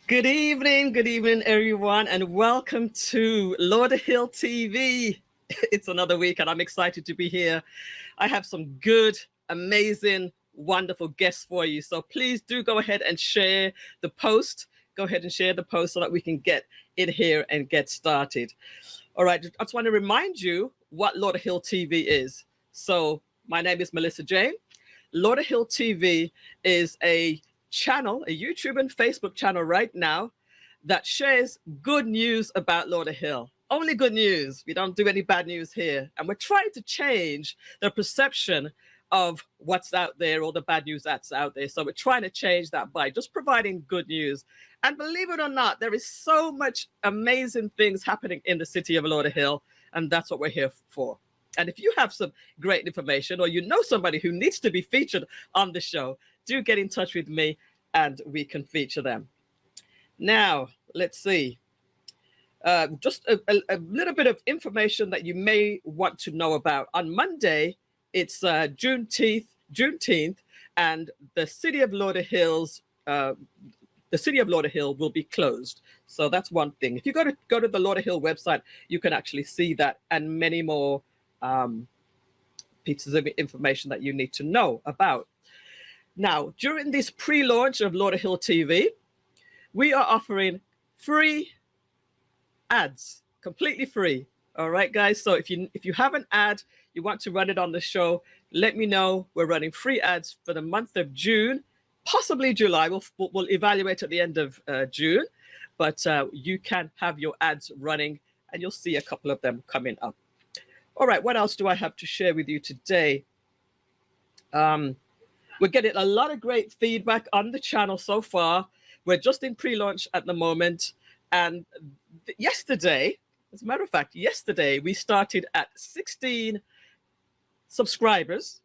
Good evening, everyone, and welcome to Lauderhill TV. It's another week, and I'm excited to be here. I have some good, amazing, wonderful guests for you. So please do go ahead and share the post. Go ahead and share the post so that we can get in here and get started. All right, I just want to remind you what Lauderhill TV is. So my name is Melissa Jane. Lauderhill TV is a channel, a YouTube and Facebook channel right now that shares good news about Lauderhill. Only good news. We don't do any bad news here. And we're trying to change the perception of what's out there, or the bad news that's out there. So we're trying to change that by just providing good news. And believe it or not, there is so much amazing things happening in the city of Lauderhill, and that's what we're here for. And if you have some great information, or you know somebody who needs to be featured on the show, do get in touch with me and we can feature them. Now, let's see. Just a little bit of information that you may want to know about. On Monday, it's Juneteenth, and the city of Lauderhill will be closed. So that's one thing. If you go to the Lauderhill website, you can actually see that and many more pieces of information that you need to know about. Now, during this pre-launch of Lauderhill TV, we are offering free ads, completely free. All right, guys. So if you have an ad, you want to run it on the show, let me know. We're running free ads for the month of June, possibly July. We'll evaluate at the end of June, but you can have your ads running, and you'll see a couple of them coming up. All right, what else do I have to share with you today? We're getting a lot of great feedback on the channel so far. We're just in pre-launch at the moment. And yesterday, as a matter of fact, yesterday we started at 16 subscribers.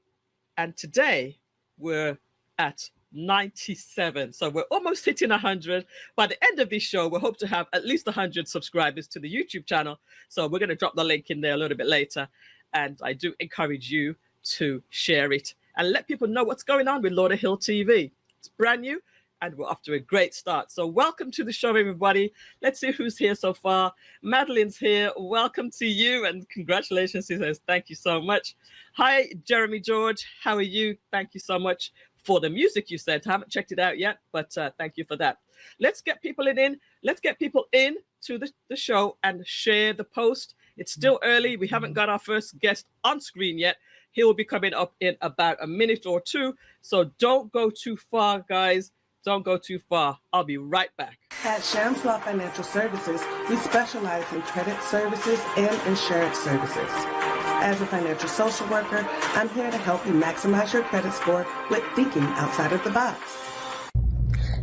And today we're at 97. So we're almost hitting 100. By the end of this show, we hope to have at least 100 subscribers to the YouTube channel. So we're going to drop the link in there a little bit later. And I do encourage you to share it and let people know what's going on with Lauderhill TV. It's brand new and we're off to a great start. So welcome to the show, everybody. Let's see who's here so far. Madeline's here. Welcome to you and congratulations. She says, thank you so much. Hi, Jeremy George. How are you? Thank you so much for the music you sent. I haven't checked it out yet, but thank you for that. Let's get people in. Let's get people in to the show and share the post. It's still early. We haven't got our first guest on screen yet. He will be coming up in about a minute or two. So don't go too far, guys. Don't go too far. I'll be right back. At Shamslaw Financial Services, we specialize in credit services and insurance services. As a financial social worker, I'm here to help you maximize your credit score with thinking outside of the box.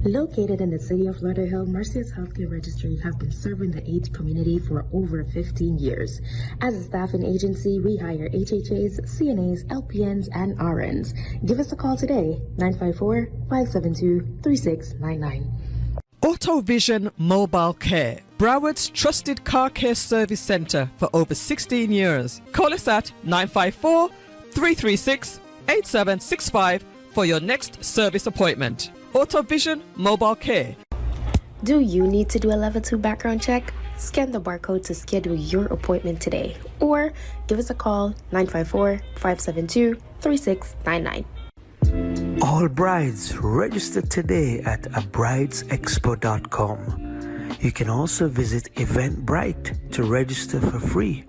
Located in the city of Lauderhill, Mercy's Healthcare Registry have been serving the AIDS community for over 15 years. As a staffing agency, we hire HHAs, CNAs, LPNs, and RNs. Give us a call today, 954-572-3699. AutoVision Mobile Care, Broward's trusted car care service center for over 16 years. Call us at 954-336-8765 for your next service appointment. AutoVision Mobile Care. Do you need to do a level 2 background check? Scan the barcode to schedule your appointment today, or give us a call, 954-572-3699. All brides register today at abridesexpo.com. You can also visit Eventbrite to register for free.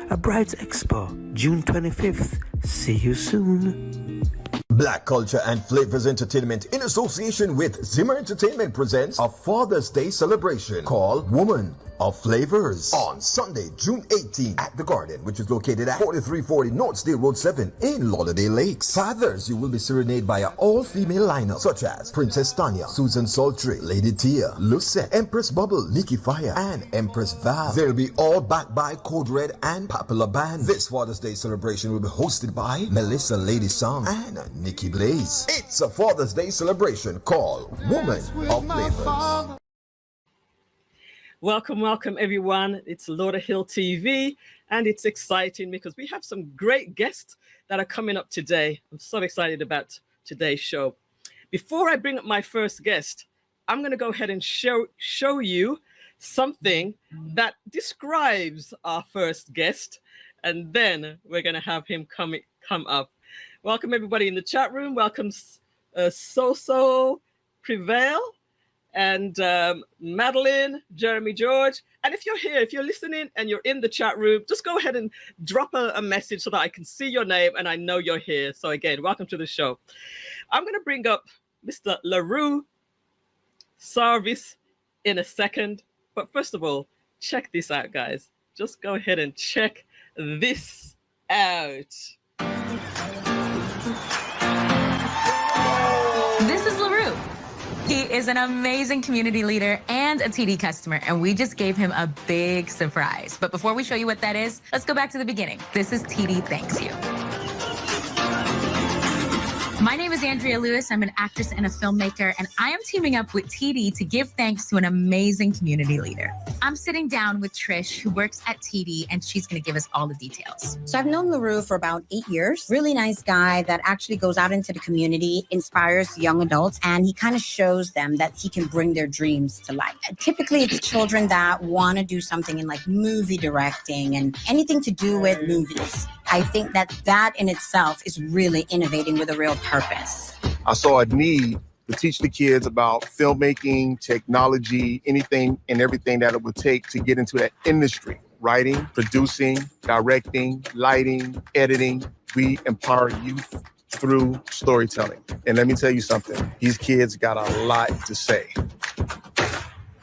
A Brides Expo, June 25th. See you soon. Black Culture and Flavors Entertainment, in association with Zimmer Entertainment, presents a Father's Day celebration called Woman of Flavors on Sunday, June 18th at the Garden, which is located at 4340 Northdale Road 7 in Lauderdale Lakes. Fathers, you will be serenaded by an all-female lineup such as Princess Tanya, Susan Sultry, Lady Tia, Lucette, Empress Bubble, Nikki Fire, and Empress Val. They'll be all backed by Code Red and Popular Band. This Father's Day celebration will be hosted by Melissa Lady Song and Nikki Blaze. It's a Father's Day celebration called Woman of Flavors. Welcome, everyone. It's Lauderhill TV, and it's exciting because we have some great guests that are coming up today. I'm so excited about today's show. Before I bring up my first guest, I'm going to go ahead and show you something that describes our first guest, and then we're going to have him come up. Welcome everybody in the chat room. Welcome So Prevail and Madeline, Jeremy George. And if you're here, if you're listening and you're in the chat room, just go ahead and drop a message so that I can see your name and I know you're here. So again, welcome to the show. I'm going to bring up Mr. Lerue Sarvis in a second. But first of all, check this out, guys. Just go ahead and check this out. This is Lerue. He is an amazing community leader and a TD customer, and we just gave him a big surprise. But before we show you what that is, let's go back to the beginning. This is TD Thanks You. My name is Andrea Lewis. I'm an actress and a filmmaker, and I am teaming up with TD to give thanks to an amazing community leader. I'm sitting down with Trish, who works at TD, and she's going to give us all the details. So I've known Lerue for about 8 years. Really nice guy that actually goes out into the community, inspires young adults, and he kind of shows them that he can bring their dreams to life. Typically, it's children that want to do something in like movie directing and anything to do with movies. I think that in itself is really innovating with a real purpose. I saw a need to teach the kids about filmmaking, technology, anything and everything that it would take to get into that industry. Writing, producing, directing, lighting, editing. We empower youth through storytelling. And let me tell you something, these kids got a lot to say.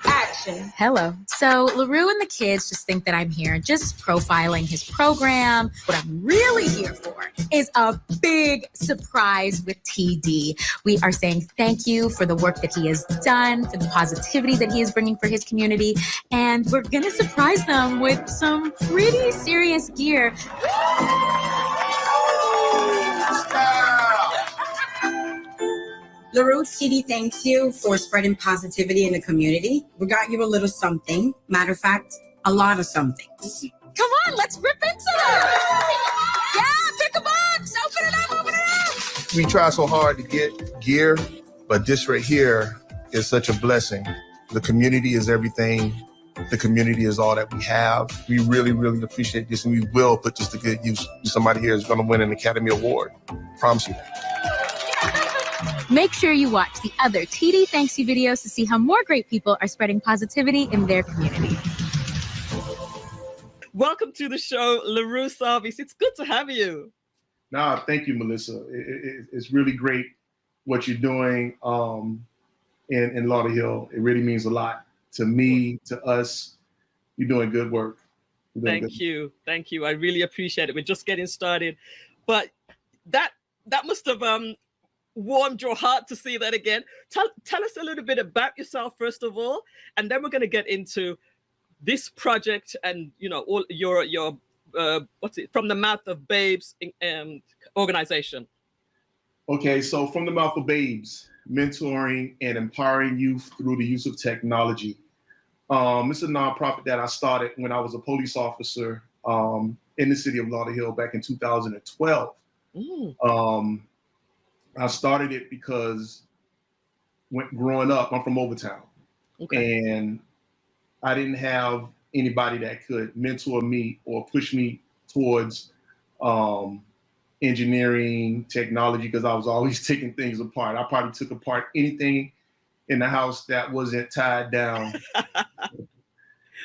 Action. Hello. So Lerue and the kids just think that I'm here just profiling his program. What I'm really here for is a big surprise with TD. We are saying thank you for the work that he has done, for the positivity that he is bringing for his community. And we're going to surprise them with some pretty serious gear. Lerue, TD thanks you for spreading positivity in the community. We got you a little something. Matter of fact, a lot of somethings. Come on, let's rip into them. Yeah, pick a box. Open it up. We try so hard to get gear, but this right here is such a blessing. The community is everything. The community is all that we have. We really, really appreciate this, and we will put this to good use. Somebody here is going to win an Academy Award. Promise you. Make sure you watch the other TD Thanks You videos to see how more great people are spreading positivity in their community. Welcome to the show, Lerue Sarvis. It's good to have you. No, thank you, Melissa. It's really great what you're doing in Lauderhill. It really means a lot to me, to us. You're doing good work. Thank you. Thank you. I really appreciate it. We're just getting started. But that must have warmed your heart to see that again. Tell us a little bit about yourself, first of all, and then we're going to get into this project and, you know, all your From the Mouth of Babes organization. Okay, so From the Mouth of Babes, mentoring and empowering youth through the use of technology. It's a nonprofit that I started when I was a police officer in the city of Lauderhill back in 2012. I started it because growing up, I'm from Overtown. Okay. And I didn't have anybody that could mentor me or push me towards engineering, technology, because I was always taking things apart. I probably took apart anything in the house that wasn't tied down.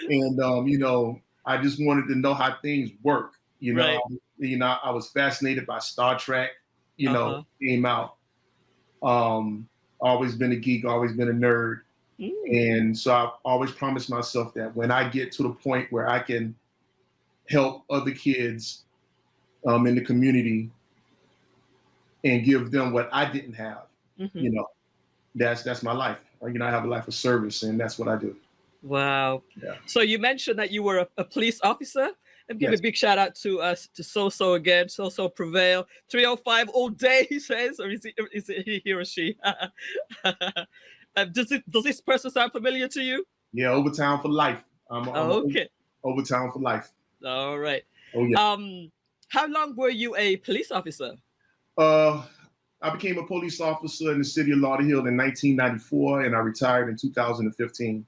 And, you know, I just wanted to know how things work. You know, right. I was fascinated by Star Trek, you know, came out. Always been a geek, always been a nerd. And so I've always promised myself that when I get to the point where I can help other kids in the community and give them what I didn't have, you know, that's my life. You know, I have a life of service, and that's what I do. Wow. Yeah. So you mentioned that you were a police officer. And give a big shout out to So again, So Prevail. 305 all day, he says, or is it he or she? Does this person sound familiar to you? Yeah, Overtown for life. Okay. Overtown for life. All right. Oh yeah. How long were you a police officer? I became a police officer in the city of Lauderhill in 1994, and I retired in 2015.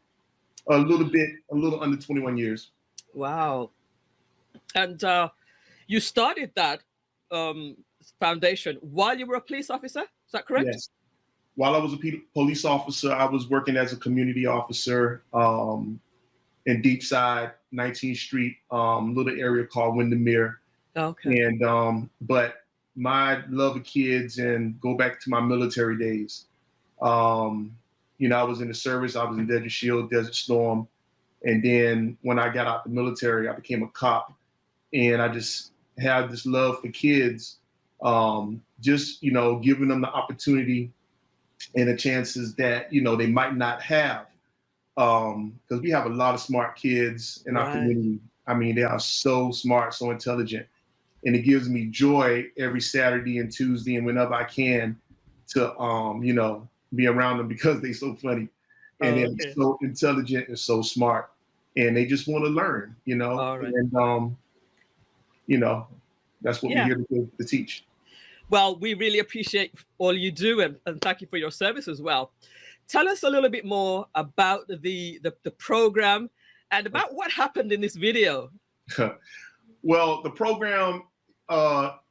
A little under 21 years. Wow. And you started that foundation while you were a police officer, is that correct? Yes. While I was a police officer, I was working as a community officer in Deepside, 19th Street, little area called Windermere. Okay. And but my love of kids and go back to my military days. You know, I was in the service. I was in Desert Shield, Desert Storm. And then when I got out the military, I became a cop. And I just had this love for kids, just, you know, giving them the opportunity and the chances that, you know, they might not have. Because we have a lot of smart kids in our community. I mean, they are so smart, so intelligent. And it gives me joy every Saturday and Tuesday and whenever I can to, you know, be around them because they're so funny and they're so intelligent and so smart. And they just want to learn, you know. And, you know, that's what we're here to teach. Well, we really appreciate all you do and thank you for your service as well. Tell us a little bit more about the program and about what happened in this video. Well, the program,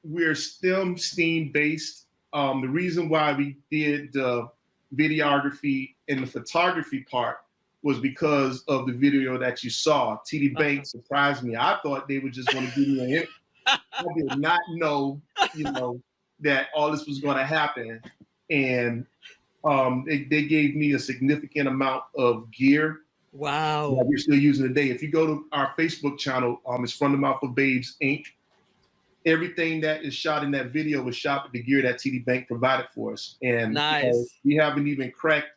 we're STEM based. The reason why we did the videography and the photography part was because of the video that you saw. TD Bank surprised me. I thought they were just going to give me a hint. I did not know, you know, that all this was going to happen. And they gave me a significant amount of gear. Wow. That we're still using today. If you go to our Facebook channel, it's From the Mouth of Babes, Inc. Everything that is shot in that video was shot with the gear that TD Bank provided for us. And we haven't even cracked,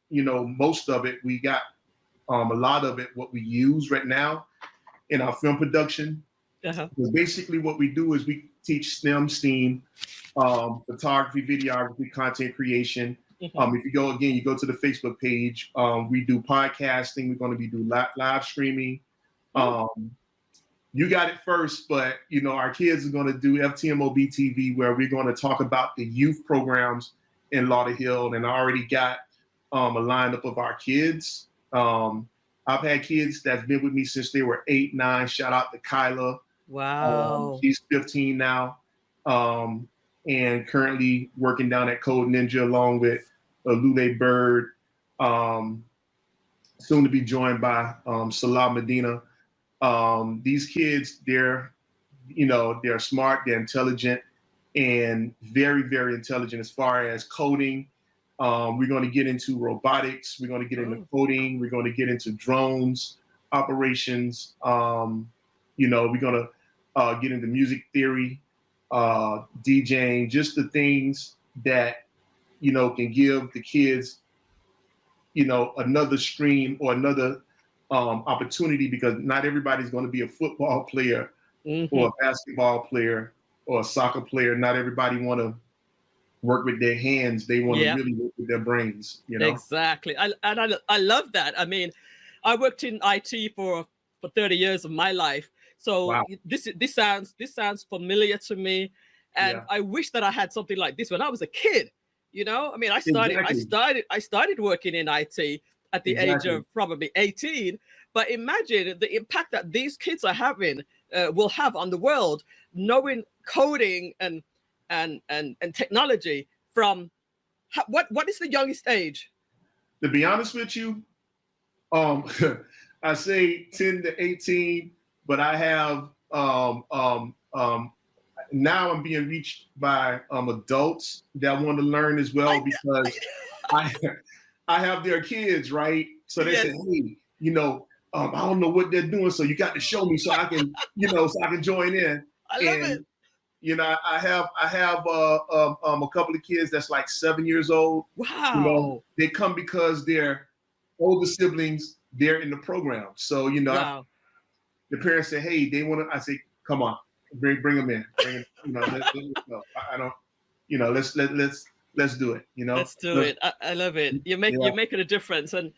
you know, most of it. We got a lot of it, what we use right now in our film production. Basically what we do is we teach STEM, photography, videography, content creation. If you go, again, you go to the Facebook page, we do podcasting. We're going to be doing live streaming. You got it first, but, you know, our kids are going to do FTMOB TV, where we're going to talk about the youth programs in Lauderhill. And I already got a lineup of our kids. I've had kids that's been with me since they were 8, 9. Shout out to Kyla. Wow. She's 15 now. And currently working down at Code Ninja along with Lule Bird, soon to be joined by Salah Medina. These kids, they're smart, they're intelligent, and very, very intelligent as far as coding. We're going to get into robotics. We're going to get into coding. We're going to get into drones operations. You know, we're going to get into music theory, DJing, just the things that, you know, can give the kids, you know, another stream or another opportunity, because not everybody's going to be a football player or a basketball player or a soccer player. Not everybody want to work with their hands. They want to really work with their brains, you know? Exactly. I love that. I mean, I worked in IT for 30 years of my life. So this sounds familiar to me. And I wish that I had something like this when I was a kid. You know, I mean, I started working in IT at the age of probably 18. But imagine the impact that these kids are having, will have on the world, knowing coding and technology from what is the youngest age? To be honest with you, I say 10 to 18, but I have now I'm being reached by adults that want to learn as well, because I have their kids, right? So they say, hey, you know, I don't know what they're doing, so you got to show me so I can, you know, so I can join in. I love it. You know, I have a couple of kids that's like 7 years old. Wow. You know, they come because their older siblings, they're in the program. So, you know, the parents say, hey, they want to, I say, come on, bring them in. You know, let's go. I don't, you know, let's do it. You know, let's do it. I love it. You're making a difference. And,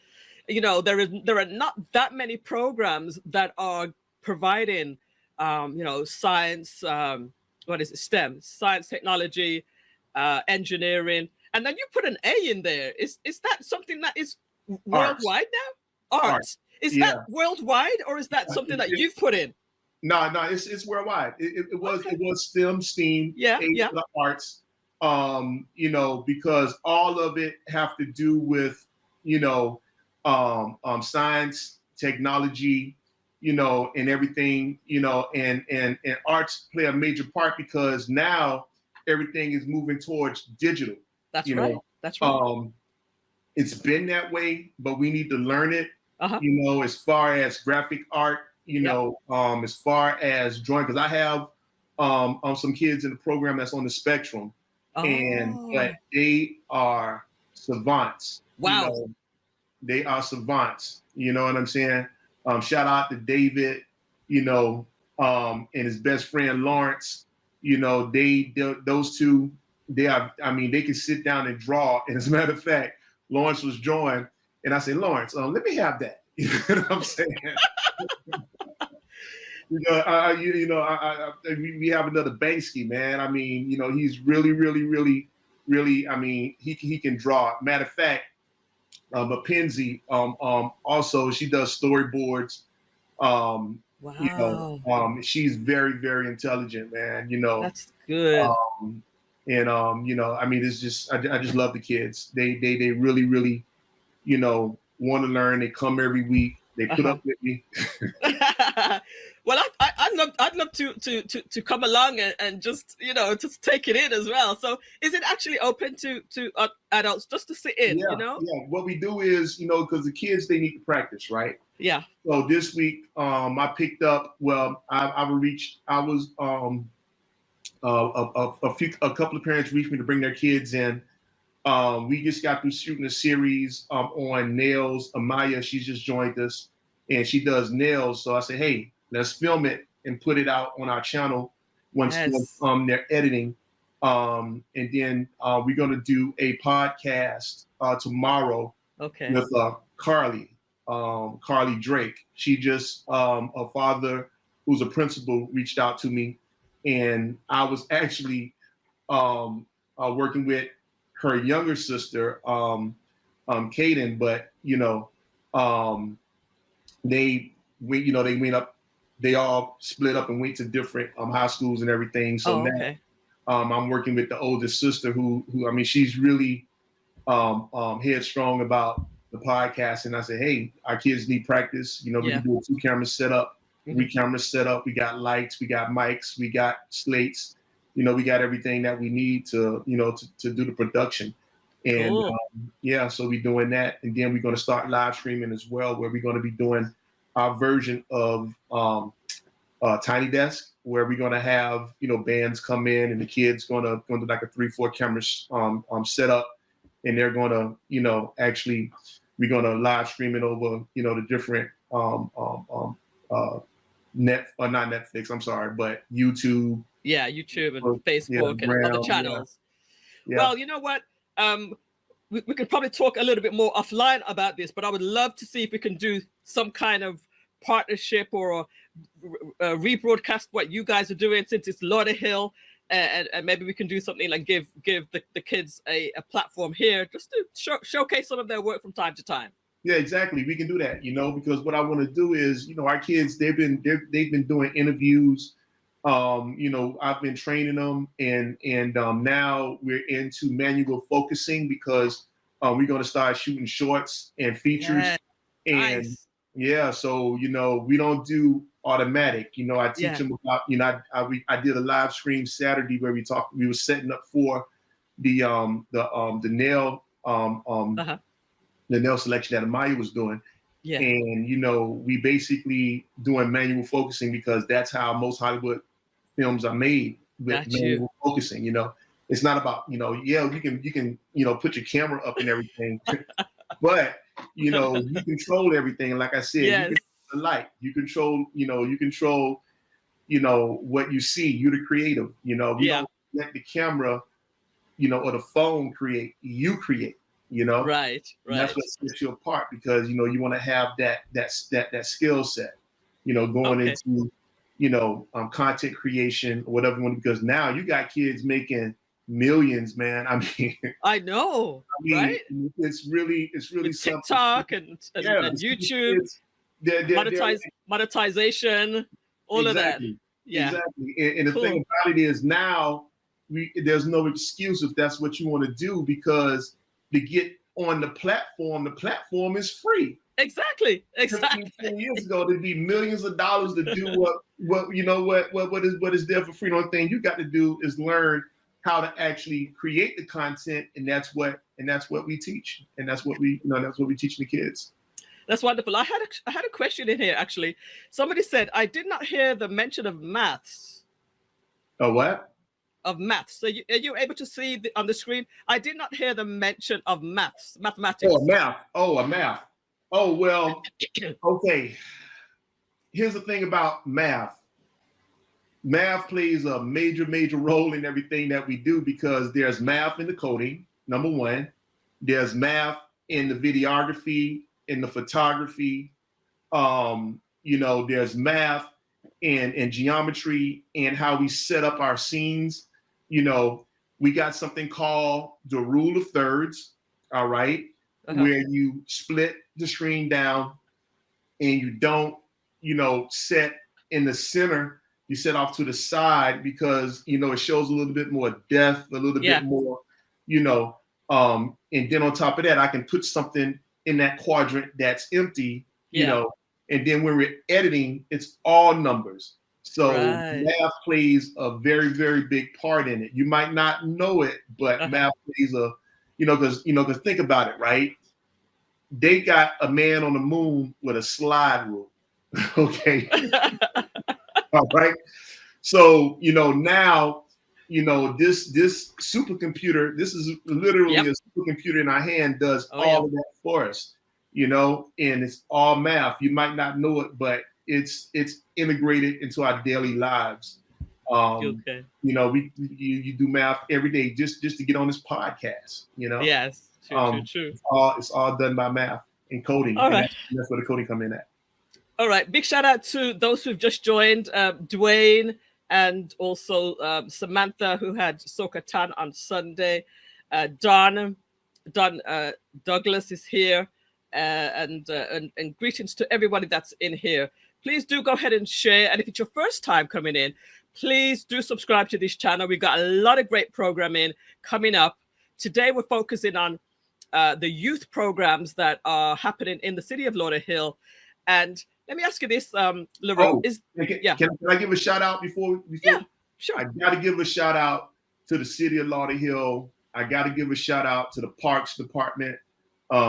you know, there are not that many programs that are providing, you know, science, what is it? STEM, science, technology, engineering, and then you put an A in there. Is that something that is worldwide now? Arts. Is that worldwide, or is that something that you've put in? No, it's worldwide. It was STEM, STEAM, for the arts. You know, because all of it have to do with, you know, science, technology, you know, and everything, you know, and arts play a major part because now everything is moving towards digital. That's right. That's right. It's been that way, but we need to learn it. You know, as far as graphic art, you know, as far as drawing, because I have some kids in the program that's on the spectrum, but they are savants. Wow. You know, they are savants. You know what I'm saying? Shout out to David, you know, and his best friend Lawrence. You know, those two, they are. I mean, they can sit down and draw. And as a matter of fact, Lawrence was drawing, and I said, Lawrence, let me have that. You know what I'm saying? We have another Banksy, man. I mean, you know, he's really, really, really, really. I mean, he can draw. Matter of fact, Mackenzie, also she does storyboards. Wow. You know, she's very, very intelligent, man. You know, that's good. You know, I mean, it's just I just love the kids. They really, really, you know, want to learn. They come every week. They put up with me. Well, I'd love to come along and just, you know, just take it in as well. So is it actually open to adults just to sit in, you know? Yeah, what we do is, you know, because the kids, they need to practice, right? Yeah. So this week, I picked up, well, a couple of parents reached me to bring their kids in. We just got through shooting a series on nails. Amaya, she's just joined us, and she does nails. So I said, hey, let's film it and put it out on our channel once they're editing. And then we're going to do a podcast tomorrow with Carly Drake. She just, her father, who's a principal, reached out to me, and I was actually working with her younger sister, Kaden, but you know, they all split up and went to different high schools and everything. So now I'm working with the oldest sister who I mean, she's really headstrong about the podcast. And I said, hey, our kids need practice. You know, we can do a 2-camera setup, 3-camera setup. We got lights, we got mics, we got slates. You know, we got everything that we need to, you know, to do the production. And so we're doing that. And then we're going to start live streaming as well, where we're going to be doing our version of Tiny Desk, where we're going to have, you know, bands come in and the kids going to do like a 3-4 camera setup. And they're going to, you know, actually, we're going to live stream it over, you know, the different not Netflix, I'm sorry, but YouTube. Yeah, YouTube and Facebook and other channels. Yeah. Well, you know what? We could probably talk a little bit more offline about this, but I would love to see if we can do some kind of partnership or rebroadcast what you guys are doing, since it's Lauderhill, and maybe we can do something like give the kids a platform here just to showcase some of their work from time to time. Yeah, exactly. We can do that, you know, because what I want to do is, you know, our kids, they've been doing interviews. You know, I've been training them, and now we're into manual focusing because we're going to start shooting shorts and features. And so, you know, we don't do automatic. You know, I teach them about, you know, I did a live stream Saturday where we were setting up for the nail the nail selection that Amaya was doing. Yeah. And, you know, we basically doing manual focusing because that's how most Hollywood films are made, with manual focusing. You know, it's not about, you know, you can, you know, put your camera up and everything, but, you know, you control everything. Like I said, you control the light, you control what you see. You're the creative, you know, we don't let the camera, you know, or the phone create, you create. You know, right. And that's what sets you apart, because you know you want to have that skill set. You know, going into, you know, content creation or whatever. Because now you got kids making millions, man. I mean, I know, right? it's really With something. TikTok and YouTube, they're monetization, all of that. exactly, Yeah. exactly. And the Cool. thing about it is now there's no excuse if that's what you want to do, because to get on the platform is free. Exactly. 15, 20 years ago, there'd be millions of dollars to do what is there for free. The only thing you got to do is learn how to actually create the content, and that's what we teach, and that's what we teach the kids. That's wonderful. I had a question in here actually. Somebody said I did not hear the mention of maths. Oh, what? Of maths. So are you able to see on the screen? I did not hear the mention of mathematics. Oh, math. Oh, a math. Oh, well, okay. Here's the thing about math. Math plays a major role in everything that we do, because there's math in the coding, number one. There's math in the videography, in the photography. There's math and geometry and how we set up our scenes. We got something called the rule of thirds, all right, where you split the screen down and you don't, set in the center. You set off to the side because, it shows a little bit more depth, a little bit more, and then on top of that, I can put something in that quadrant that's empty, and then when we're editing, it's all numbers. So math plays a very, very big part in it. You might not know it, but math plays because think about it, right? They got a man on the moon with a slide rule. Okay. All right. So, now, this supercomputer, this is literally a supercomputer in our hand, does all of that for us, and it's all math. You might not know it, but it's integrated into our daily lives. You do math every day just to get on this podcast, Yes, true. It's all done by math and coding. All right. That's where the coding come in at. All right. Big shout out to those who've just joined, Dwayne and also Samantha, who had Sokatan on Sunday. Don Douglas is here, and greetings to everybody that's in here. Please do go ahead and share. And if it's your first time coming in, please do subscribe to this channel. We've got a lot of great programming coming up. Today, we're focusing on the youth programs that are happening in the city of Lauderhill. And let me ask you this, Lerue. Can I give a shout out before? Yeah, sure. I got to give a shout out to the city of Lauderhill. I got to give a shout out to the Parks Department,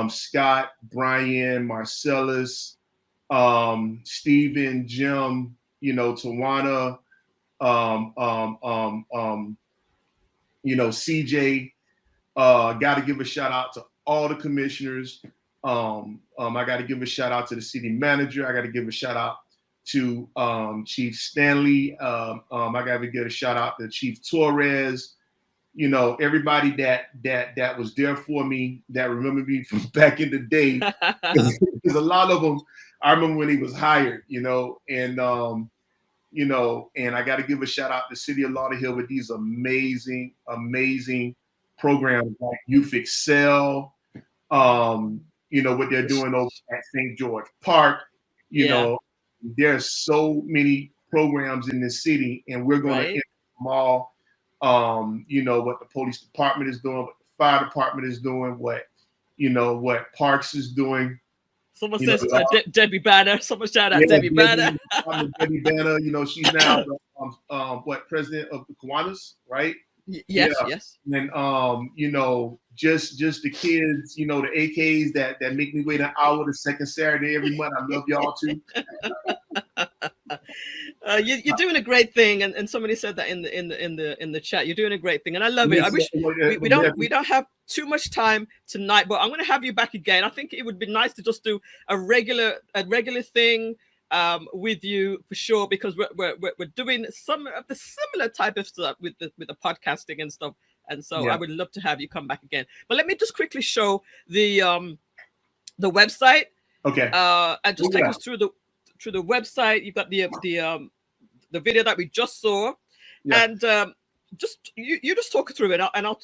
Scott, Brian, Marcellus, Stephen, Jim, Tawana, CJ. Got to give a shout out to all the commissioners. I got to give a shout out to the city manager. I got to give a shout out to Chief Stanley. I got to give a shout out to Chief Torres. Everybody that was there for me, that remember me from back in the day. Because a lot of them, I remember when he was hired, and I got to give a shout out to the city of Lauderhill with these amazing programs like Youth Excel, what they're doing over at St. George Park. There's so many programs in this city, and we're going to enter them all. What the police department is doing, what the fire department is doing, what Parks is doing. Someone says Debbie Banner. Someone shout out Debbie Banner. Debbie Banner, she's now president of the Kiwanis, right? Yes. And just the kids, the AKs that make me wait an hour the second Saturday every month. I love y'all too. You're doing a great thing, and somebody said that in the chat. You're doing a great thing, and I love it. I wish we don't have too much time tonight, but I'm going to have you back again. I think it would be nice to just do a regular thing with you for sure, because we're doing some of the similar type of stuff with the podcasting and stuff, and so I would love to have you come back again. But let me just quickly show the website. Okay. And just take us through the website. You've got the video that we just saw, and just you just talk through it, and I'll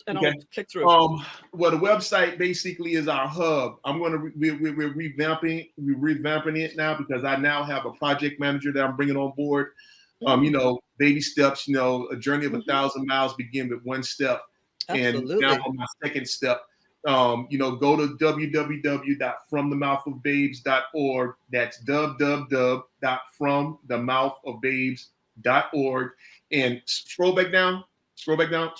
click through. Well, the website basically is our hub. We're revamping it now because I now have a project manager that I'm bringing on board. You know, baby steps. You know, a journey of 1,000 miles begin with one step. Absolutely. And now on my second step. You know, go to www.fromthemouthofbabes.org. That's www.fromthemouthofbabes.org. And scroll back down, go back down.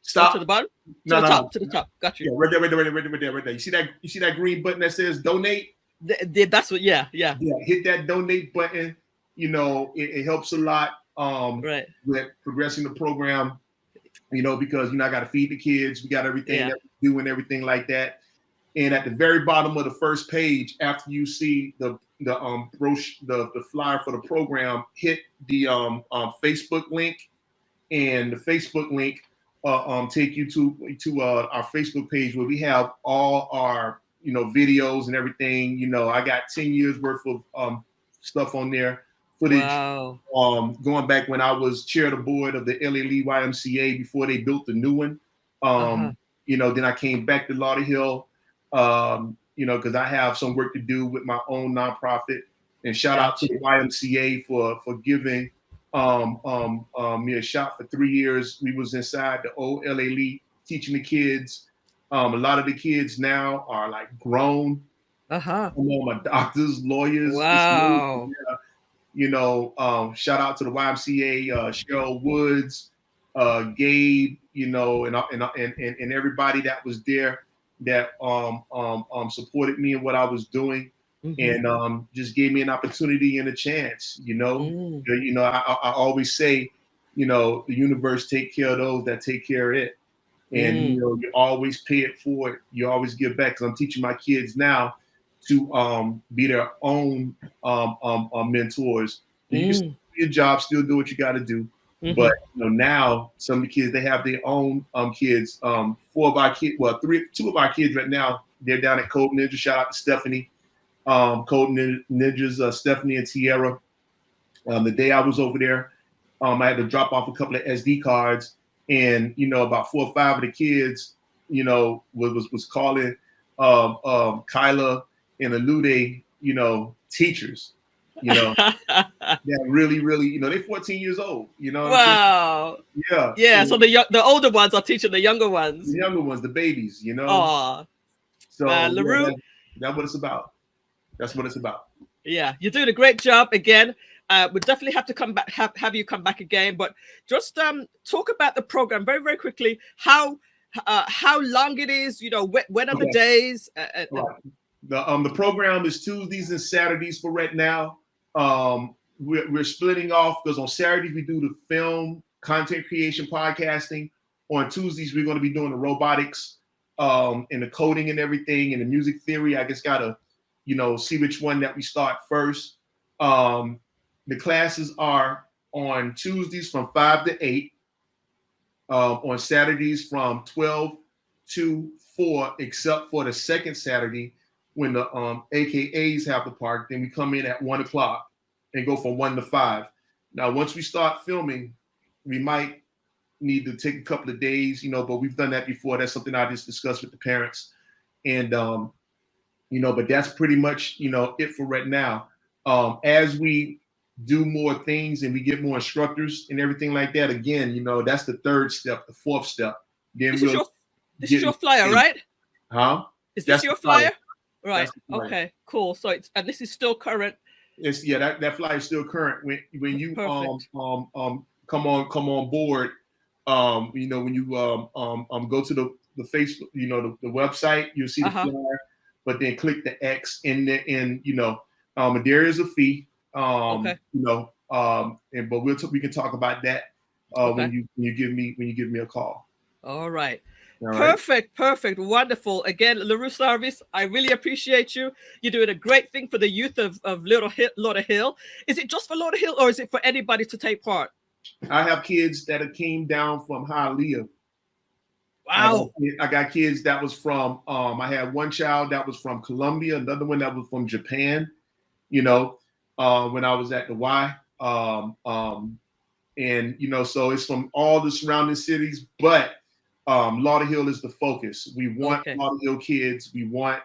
Stop. To the bottom? To the top. Got you. Yeah, right there. You see that green button that says donate? That's what, yeah. Hit that donate button. You know, it helps a lot right. with progressing the program. You know, because I got to feed the kids. We got everything that we do and everything like that. And at the very bottom of the first page, after you see the brochure, the flyer for the program, hit the Facebook link, and the Facebook link take you to our Facebook page where we have all our videos and everything. You know, I got 10 years worth of stuff on there. Footage, wow. Going back when I was chair of the board of the LA YMCA before they built the new one. You know, then I came back to Lauderhill, you know, because I have some work to do with my own nonprofit. And shout out to the YMCA for giving me a shot for 3 years. We was inside the old LA League teaching the kids. A lot of the kids now are like grown. My doctors, lawyers. Wow. You know, shout out to the YMCA, Cheryl Woods, Gabe, you know, and everybody that was there that supported me in what I was doing, and just gave me an opportunity and a chance. You know, I always say, you know, the universe take care of those that take care of it, and you know, you always pay it forward. You always give back. Because I'm teaching my kids now to be their own mentors. You can still do your job, still do what you got to do. But you know, now some of the kids, they have their own kids. 4 of our kids, well, 2 of our kids right now, they're down at Code Ninja. Shout out to Stephanie, Code Ninjas, Stephanie and Tierra. The day I was over there, I had to drop off a couple of SD cards, and you know, about 4 or 5 of the kids, you know, was calling Kyla and Alude, you know, teachers, you know, that really, you know, they're 14 years old, you know. Wow. Yeah. So the older ones are teaching the younger ones. The younger ones, the babies, you know. Oh. So Lerue, that's what it's about. That's what it's about. Yeah, you're doing a great job again. We'll definitely have to come back, have you come back again. But just talk about the program very, very quickly. How long it is, you know, when are the days? The program is Tuesdays and Saturdays for right now. We're splitting off because on Saturdays we do the film, content creation, podcasting. On Tuesdays we're going to be doing the robotics, and the coding and everything, and the music theory. I just gotta, you know, see which one that we start first. The classes are on Tuesdays from 5 to 8. On Saturdays from 12 to 4, except for the second Saturday when the AKAs have the park. Then we come in at 1 o'clock and go from 1 to 5. Now, once we start filming, we might need to take a couple of days, you know, but we've done that before. That's something I just discussed with the parents. And, you know, but that's pretty much, you know, it for right now. As we do more things and we get more instructors and everything like that, again, you know, that's the 3rd step, the 4th step. Then this is your flyer, right? Huh? Is this your flyer? Right. Okay, cool. So and this is still current. It's that flyer is still current. When you come on board, you know, when you go to the Facebook, you know, the website, you'll see the flyer, but then click the X and you know, there is a fee. You know, but we can talk about that when you give me a call. All right. Perfect. Wonderful. Again, Lerue Sarvis, I really appreciate you. You're doing a great thing for the youth of Lauderhill. Is it just for Lauderhill or is it for anybody to take part? I have kids that came down from Hialeah. Wow. I got kids that was from, I had one child that was from Colombia, another one that was from Japan, you know, when I was at the Y. And, so it's from all the surrounding cities, but Lauderhill is the focus. We want Lauderhill kids. We want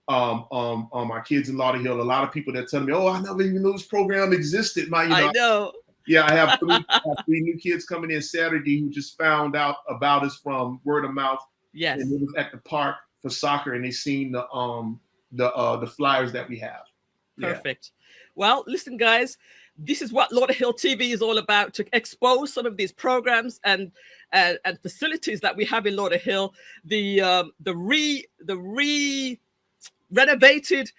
our kids in Lauderhill. A lot of people that tell me, "Oh, I never even knew this program existed." I know. Yeah, I have three new kids coming in Saturday who just found out about us from word of mouth. Yes. And it was at the park for soccer, and they seen the flyers that we have. Perfect. Yeah. Well, listen, guys, this is what Lauderhill TV is all about, to expose some of these programs and facilities that we have in Lauderhill. The renovated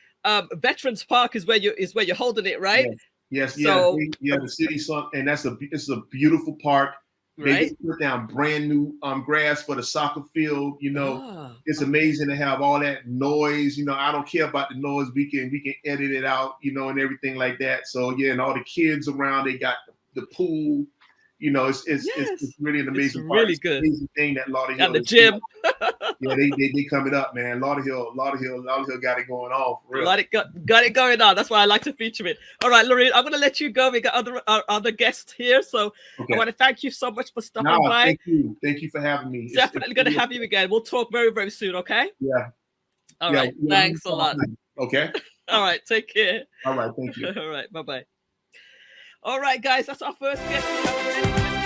Veterans Park is where you're holding it, right? Yes. So, the city song, and it's a beautiful park. They just put down brand new grass for the soccer field. It's amazing to have all that noise. I don't care about the noise. We can edit it out, and everything like that. So and all the kids around, they got the pool. It's really an amazing it's part. Really it's good. An amazing thing that Lauderhill and the gym. they coming up, man. Lauderhill got it going on for real. Got it going on. That's why I like to feature it. All right, Lorraine, I'm going to let you go. We got other guests here, so I want to thank you so much for stopping by. Thank you for having me. Definitely going to have you again. We'll talk very, very soon. Okay. Yeah. All right. Thanks a lot. Okay. All right. Take care. All right. Thank you. All right. Bye-bye. All right, guys. That's our first guest.